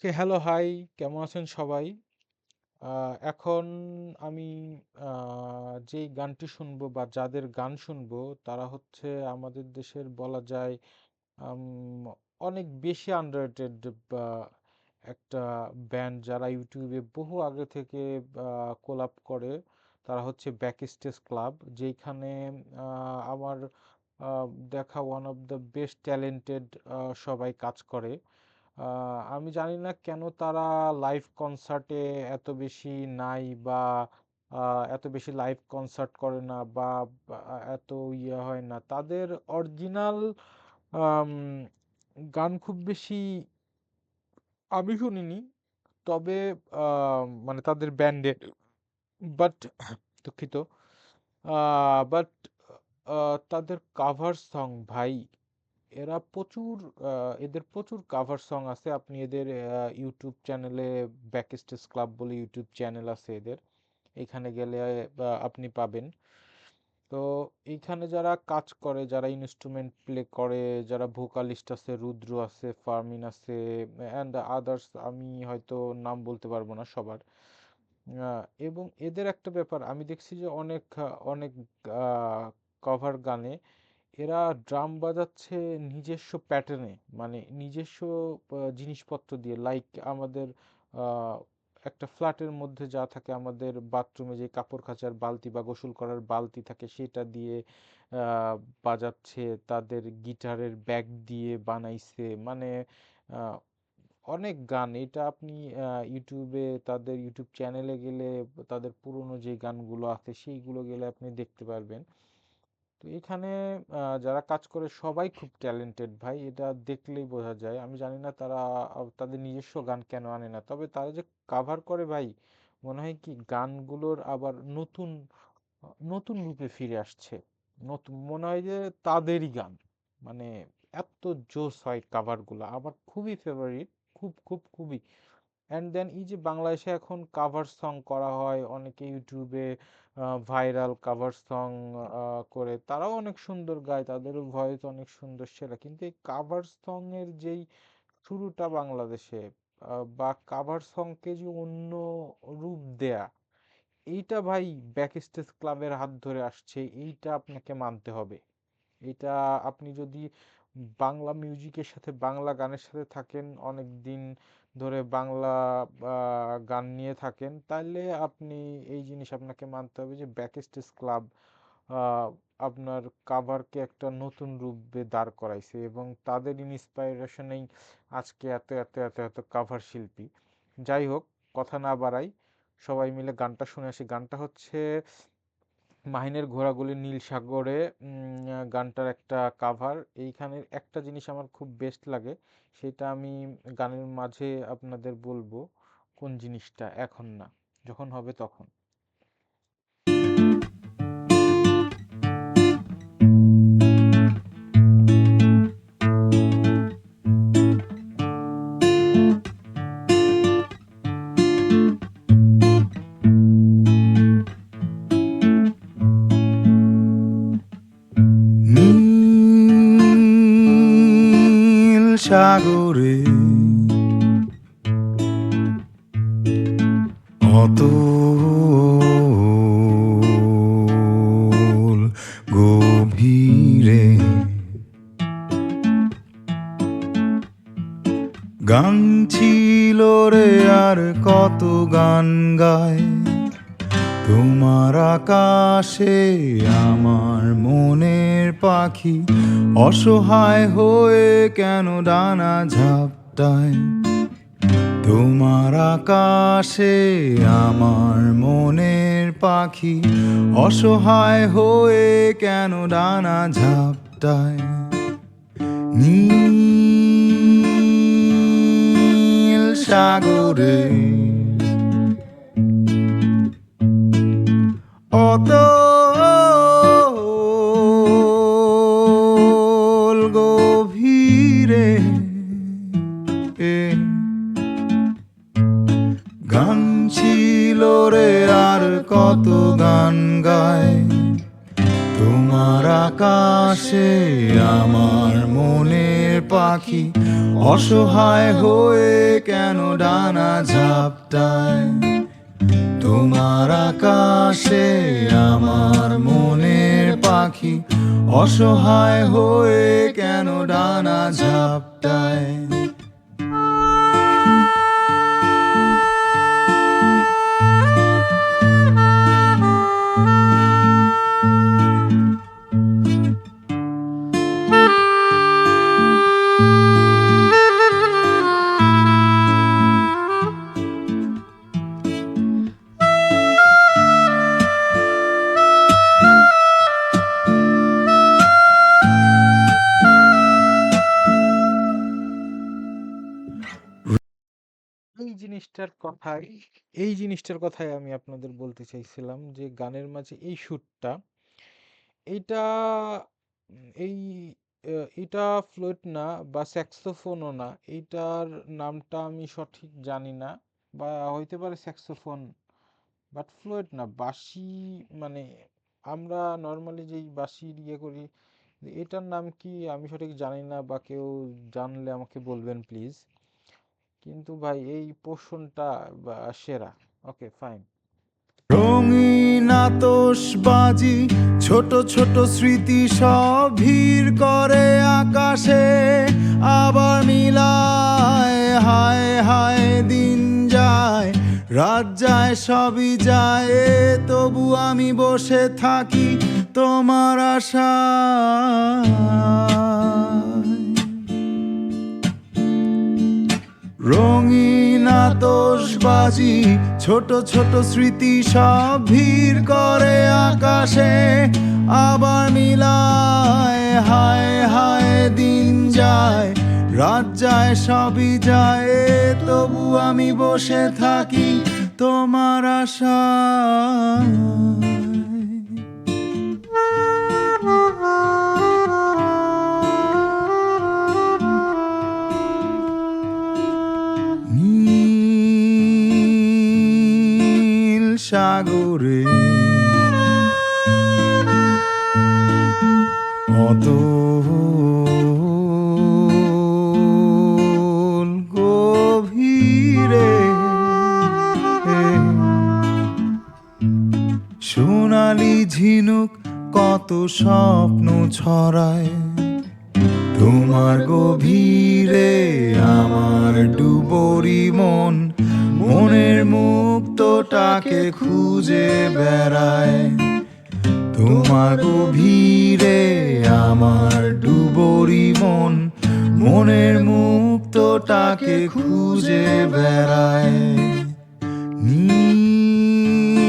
Hello, high, কেমন আছেন সবাই? আ এখন আমি আ যেই গানটি শুনবো বা যাদের গান শুনবো তারা হচ্ছে আমাদের দেশের বলা যায় আম অনেক বেশি আন্ডাররেটেড বা একটা ব্যান্ড যারা ইউটিউবে বহু আগে থেকে আ কোলাব করে। তারা হচ্ছে ব্যাকস্টেজ ক্লাব। যেইখানে আ আমার আ দেখা one of the best talented সবাই কাজ করে। আ আমি জানি না কেন তারা লাইভ কনসার্টে এত বেশি নাই বা আ এত বেশি লাইভ কনসার্ট করে না বা এত হয় না। তাদের অরিজিনাল আম গান খুব বেশি আমি শুনিনি। তবে আ মানে তাদের ব্যান্ডে বাট দুঃখিত। আ বাট আ তাদের কাভার সং ভাই এরা প্রচুর আ এদের প্রচুর কাভার সং আছে। আপনি এদের YouTube চ্যানেলে ব্যাকস্টেজ ক্লাব বলে YouTube চ্যানেল আছে এদের। এখানে গেলে আপনি পাবেন। তো এইখানে যারা কাজ করে, যারা ইন্সট্রুমেন্ট প্লে করে, যারা ভোকালিস্ট আছে, রুদ্র আছে, ফারমিন আছে অ্যান্ড আদার্স আমি হয়তো নাম বলতে পারবো না সবার। আ এবং এদের একটা ব্যাপার আমি দেখছি যে অনেক আ কভার গানে এরা ড্রাম বাজাচ্ছে নিজস্ব প্যাটার্নে মানে নিজস্ব জিনিসপত্র দিয়ে লাইক আমাদের আহ, একটা ফ্ল্যাটের মধ্যে যা থাকে আমাদের বাথরুমে যে কাপড় কাচার বালতি বা গোসল করার বালতি থাকে সেটা দিয়ে আহ, বাজাচ্ছে তাদের গিটারের ব্যাগ দিয়ে বানাইছে মানে আহ, অনেক গান এটা আপনি ইউটিউবে তাদের ইউটিউব চ্যানেলে গেলে তাদের পুরনো যে গানগুলো আছে সেইগুলো গেলে আপনি দেখতে পারবেন। তো এখানে যারা কাজ করে সবাই খুব ট্যালেন্টেড ভাই এটা দেখলেই বোঝা যায়। আমি জানি না তারা তাদের নিজস্ব গান কেন আনে না, তবে তারা যে কাভার করে ভাই মনে হয় কি গানগুলোর আবার নতুন নতুন রূপে ফিরে আসছে। নতুন মনে হয় যে তাদেরই গান মানে এত জোস হয় কাভারগুলো আমার খুবই ফেভারিট। খুব খুব খুবই অ্যান্ড দেন এই যে বাংলাদেশে এখন কাভার সং করা হয় অনেকে ইউটিউবে ভাইরাল কাভার সং করে তারাও অনেক সুন্দর গায়, তাদেরও ভয়েস অনেক সুন্দর সেরা, কিন্তু এই কাভার সং এর যেই শুরুটা বাংলাদেশে বা কাভার সংকে যে অন্য রূপ দেয়া এইটা ভাই ব্যাকস্টেজ ক্লাবের হাত ধরে আসছে, এইটা আপনাকে মানতে হবে। এটা আপনি যদি বাংলা মিউজিকের সাথে বাংলা গানের সাথে থাকেন অনেক দিন ধরে বাংলা গান নিয়ে থাকেন তাহলে আপনি এই জিনিস আপনাকে মানতে হবে যে ব্যাকস্টেজ ক্লাব আহ, আপনার কাভারকে একটা নতুন রূপে দাঁড় করাইছে এবং তাদের ইন্সপাইরেশনেই আজকে এত এত এত এত কাভার শিল্পী। যাই হোক, কথা না বাড়াই, সবাই মিলে গানটা শুনে আসি। গানটা হচ্ছে মাহিনের ঘোড়াগুলি নীল সাগরে গানটার একটা কাভার। এইখানের একটা জিনিস আমার খুব বেস্ট লাগে, সেটা আমি গানের মাঝে আপনাদের বলবো। কোন জিনিসটা এখন না, যখন হবে তখন। নীল সাগরে অতল গভীরে গান ছিল রে আর কত গান গায় তোমার আকাশে আমার মনের পাখি অসহায় হয়ে কেন ডানা ঝাপটায় তোমার আকাশে আমার মনের পাখি অসহায় হয়ে কেন ডানা ঝাপটায় নীল সাগরে অতল গভীরে গান ছিল রে আর কত গান গায় তোমার আকাশে আমার মনের পাখি অসহায় হয়ে কেন ডানা ঝাপটায় তোমার আকাশে আমার মনের পাখি অসহায় হয়ে কেন ডানা ঝাপটায় এই জিনিসটার কথাই আমি আপনাদের বলতে চাইছিলাম যে গানের মাঝে এই সুরটা এইটা এই এটা ফ্লুট না বা স্যাক্সোফোনও না, এইটার নামটা আমি সঠিক জানি না, বা হইতে পারে স্যাক্সোফোন, বাট ফ্লুট না বাঁশি। মানে আমরা নর্মালি যেই বাঁশির ইয়ে করি, এটার নাম কি আমি সঠিক জানি না, বা কেউ জানলে আমাকে বলবেন প্লিজ। কিন্তু ভাই এই পোর্শনটা সেরা। Okay fine. রঙিন আতশবাজি ছোট ছোট স্মৃতি সব ভিড় করে আকাশে আবার মিলায় হায় হায় দিন যায় রাত যায় সবই যায় তবু আমি বসে থাকি তোমার আশায় রঙিন আতশবাজি ছোট ছোট স্মৃতি সব ভিড় করে আকাশে আবার মিলায় হায় হায় দিন যায় রাত যায় সবই যায় তবু আমি বসে থাকি তোমার আশায় নীল সাগরে অতল গভীরে সোনালি ঝিনুক কত স্বপ্ন ছড়ায় তোমার গভীরে আমার ডুবরি মন মনের মুক্তটাকে খুঁজে বেড়ায় তোমার গভীরে আমার ডুবরি মন মনের মুক্তটাকে খুঁজে বেড়ায় নীল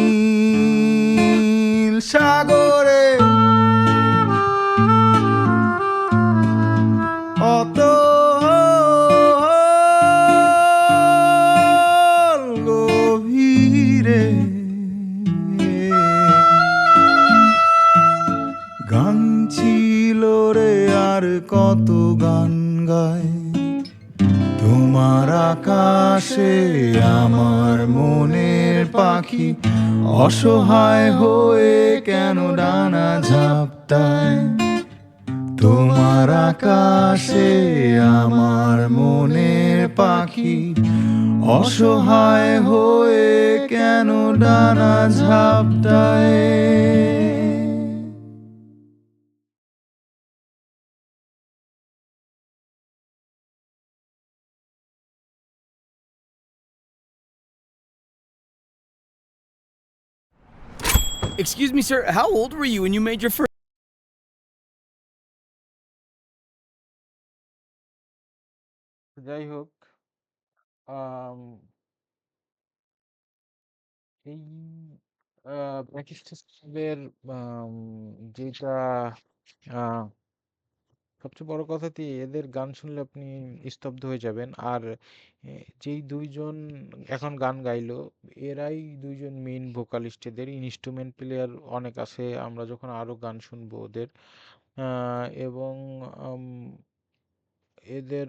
সাগরে অতল গভীরে গান ছিল রে আর কত গান গায় তোমার আকাশে আমার মনের পাখি অসহায় হয়ে কেন ডানা ঝাপটায় তোমার আকাশে আমার মনের পাখি অসহায় হয়ে কেন ডানা ঝাপটায় Excuse me, sir. How old were you when you made your first? যাই হোক, আম, এই ব্যাকিস্টের যেটা আহ, সবচেয়ে বড় কথা কি, এদের গান শুনলে আপনি স্তব্ধ হয়ে যাবেন। আর যেই দুইজন এখন গান গাইলো, এরাই দুইজন মেইন ভোকালিস্ট। এদের ইনস্ট্রুমেন্ট প্লেয়ার অনেক আছে, আমরা যখন আরো গান শুনবো ওদের। এবং আম, এদের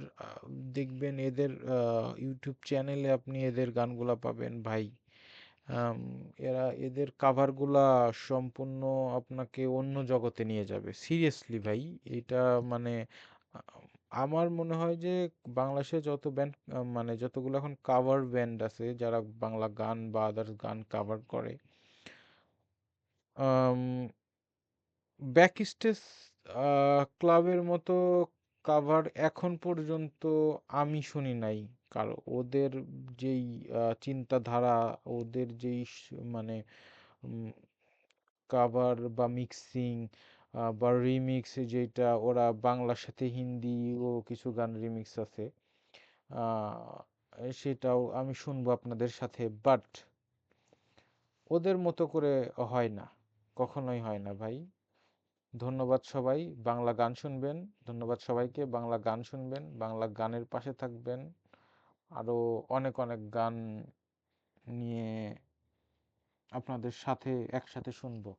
দেখবেন এদের ইউটিউব চ্যানেলে আপনি এদের গানগুলা পাবেন ভাই। আম, এদের কাভারগুলা সম্পূর্ণ আপনাকে অন্য জগতে নিয়ে যাবে, সিরিয়াসলি ভাই। এটা মানে আমার মনে হয় যে বাংলাদেশে যত ব্যান্ড মানে যতগুলো এখন কাভার ব্যান্ড আছে যারা বাংলা গান বা আদার্স গান কাভার করে, ব্যাক স্টেজ ক্লাবের মতো কাভার এখন পর্যন্ত আমি শুনি নাই। কারণ ওদের যেই চিন্তাধারা, ওদের যেই মানে কাভার বা মিক্সিং বা রিমিক্স, যেটা ওরা বাংলার সাথে হিন্দিও কিছু গান রিমিক্স আছে, সেটাও আমি শুনবো আপনাদের সাথে, বাট ওদের মতো করে হয় না, কখনোই হয় না ভাই। ধন্যবাদ সবাই, বাংলা গান শুনবেন। ধন্যবাদ সবাইকে, বাংলা গান শুনবেন, বাংলা গানের পাশে থাকবেন। আরও অনেক অনেক গান নিয়ে আপনাদের সাথে একসাথে শুনবো।